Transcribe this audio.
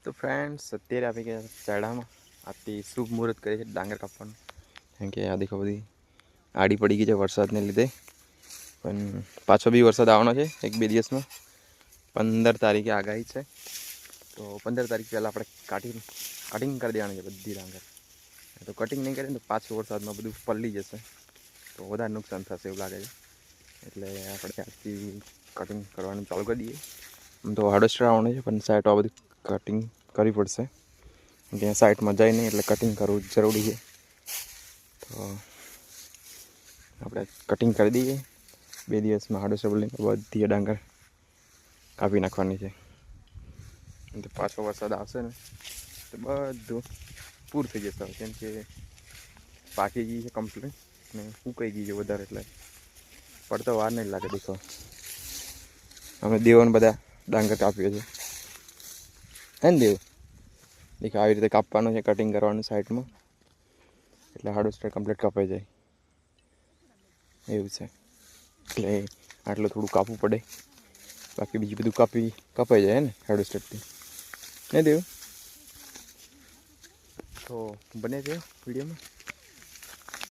તો ફ્રેન્ડ્સ અત્યારે આવી ગયા ચાડામાં આથી શુભ મુહૂર્ત કરે છે ડાંગર કાપવાનું. કેમ કે આ દેખો બધી આડી પડી ગઈ છે વરસાદને લીધે. પણ પાછો બી વરસાદ આવવાનો છે 1-2 દિવસમાં. 15 તારીખે આગાહી છે. તો 15 તારીખ પહેલાં આપણે કટિંગ કરી દેવાની છે બધી ડાંગર. તો કટિંગ નહીં કરીએ તો પાછો વરસાદમાં બધું પલળી જશે, તો વધારે નુકસાન થશે એવું લાગે છે. એટલે આપણે આજથી કટિંગ કરવાનું ચાલુ કરી દઈએ. આમ તો હાર્વેસ્ટર આવવાનું છે પણ સાઈડ આ બધું કટિંગ કરવી પડશે. ત્યાં સાઈડમાં જાય નહીં એટલે કટિંગ કરવું જરૂરી છે. તો આપણે કટિંગ કરી દઈએ. 2 દિવસમાં હાર્વેસ્ટર બોલીને બધી ડાંગર કાપી નાખવાની છે. તો પાછો વરસાદ આવશે ને તો બધું પૂર થઈ જશે. કેમ કે પાકી ગઈ છે કમ્પ્લીટ ને સુકાઈ ગઈ છે વધારે, એટલે પડતો વાર નહીં લાગે. દેખો અમે દેવોને બધા ડાંગર કાપીએ છીએ, હે ને દેવ? દેખો આવી રીતે કાપવાનું છે, કટિંગ કરવાનું સાઈડમાં, એટલે હાર્વેસ્ટર કમ્પ્લીટ કપાઈ જાય એવું છે. એટલે આટલું થોડું કાપવું પડે, બાકી બીજું બધું કપાઈ જાય ને હાર્વેસ્ટરથી, નહીં દેવ? તો બને છે વિડીયોમાં.